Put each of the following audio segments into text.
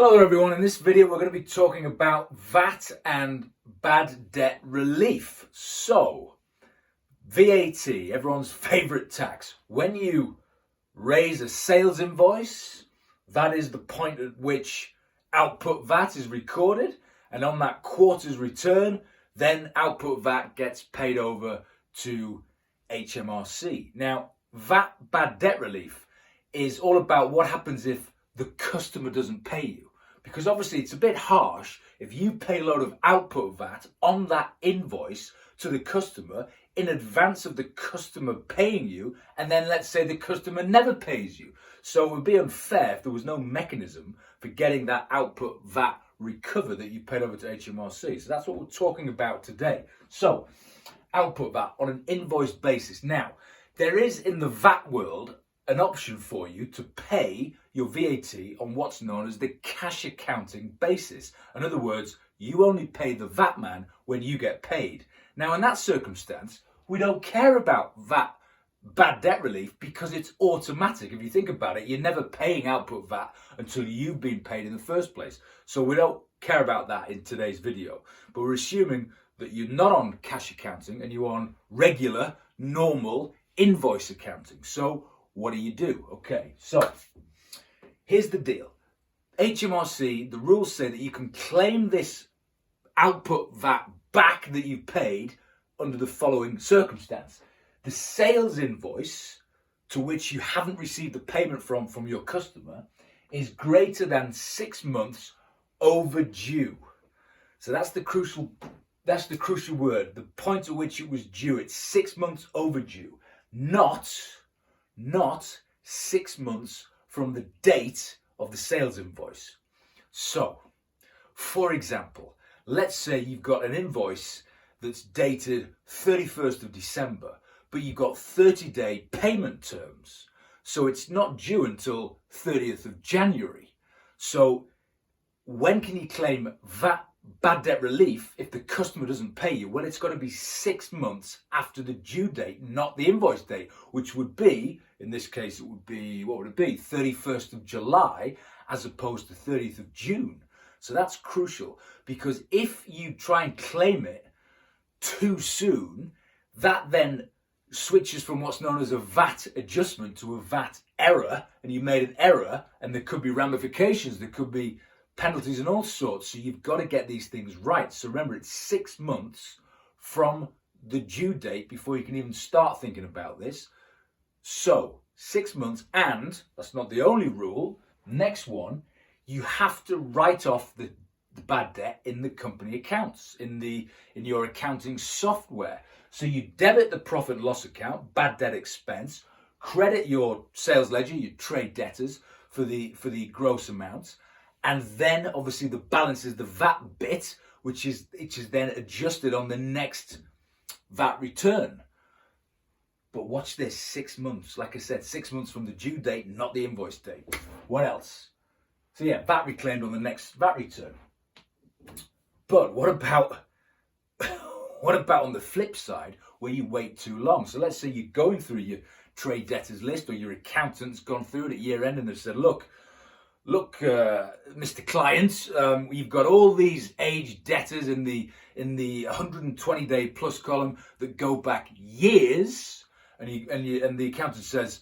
Hello everyone, in this video we're going to be talking about VAT and bad debt relief. So, VAT, everyone's favourite tax. When you raise a sales invoice, that is the point at which output VAT is recorded, and on that quarter's return, then output VAT gets paid over to HMRC. Now, VAT Bad Debt Relief is all about what happens if the customer doesn't pay you. Because obviously it's a bit harsh if you pay a load of output VAT on that invoice to the customer in advance of the customer paying you, and then let's say the customer never pays you. So it would be unfair if there was no mechanism for getting that output VAT recovered that you paid over to HMRC. So that's what we're talking about today. So output VAT on an invoice basis. Now, there is in the VAT world an option for you to pay your VAT on what's known as the cash accounting basis. In other words, you only pay the VAT man when you get paid. Now, in that circumstance, we don't care about VAT bad debt relief because it's automatic. If you think about it, you're never paying output VAT until you've been paid in the first place. So we don't care about that in today's video. But we're assuming that you're not on cash accounting and you're on regular, normal invoice accounting. So what do? Okay, so here's the deal. HMRC, the rules say that you can claim this output VAT back that you paid under the following circumstance. The sales invoice to which you haven't received the payment from your customer is greater than 6 months overdue. So that's the crucial word, the point at which it was due. It's 6 months overdue, not 6 months from the date of the sales invoice. So, for example, let's say you've got an invoice that's dated 31st of December, but you've got 30-day payment terms. So it's not due until 30th of January. So when can you claim VAT bad debt relief if the customer doesn't pay you? Well, it's got to be 6 months after the due date, not the invoice date, which would be, in this case, it would be, what would it be? 31st of July as opposed to 30th of June. So that's crucial, because if you try and claim it too soon, that then switches from what's known as a VAT adjustment to a VAT error, and you made an error, and there could be ramifications, there could be penalties and all sorts. So you've got to get these things right. So remember, it's 6 months from the due date before you can even start thinking about this. So 6 months, and that's not the only rule. Next one, you have to write off the bad debt in the company accounts, in your accounting software. So you debit the profit and loss account, bad debt expense, credit your sales ledger, your trade debtors for the gross amounts. And then obviously the balance is the VAT bit, which is then adjusted on the next VAT return. But watch this, 6 months. Like I said, 6 months from the due date, not the invoice date. What else? So yeah, VAT reclaimed on the next VAT return. But what about on the flip side where you wait too long? So let's say you're going through your trade debtors list, or your accountant's gone through it at year end and they've said, look, Mr. Client, you've got all these aged debtors in the 120-day plus column that go back years, and the accountant says,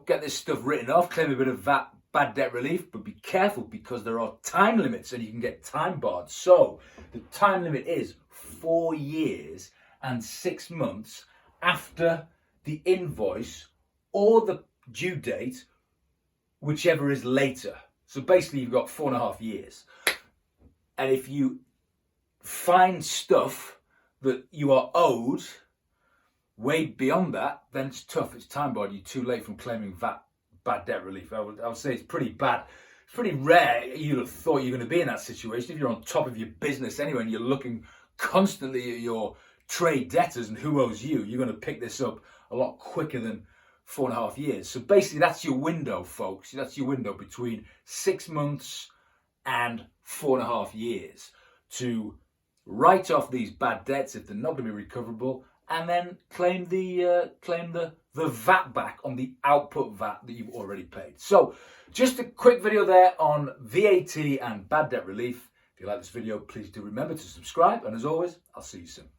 get this stuff written off, claim a bit of VAT bad debt relief, but be careful because there are time limits and you can get time barred. So the time limit is 4 years and 6 months after the invoice or the due date, whichever is later. So basically you've got 4.5 years. And if you find stuff that you are owed way beyond that, then it's tough. It's time barred. You're too late from claiming VAT bad debt relief. I would say it's pretty bad. It's pretty rare you'd have thought you're going to be in that situation. If you're on top of your business anyway and you're looking constantly at your trade debtors and who owes you, you're going to pick this up a lot quicker than 4.5 years. So basically that's your window, folks. That's your window between 6 months and 4.5 years to write off these bad debts if they're not going to be recoverable, and then claim the VAT back on the output VAT that you've already paid. So just a quick video there on VAT and bad debt relief. If you like this video, please do remember to subscribe, and as always, I'll see you soon.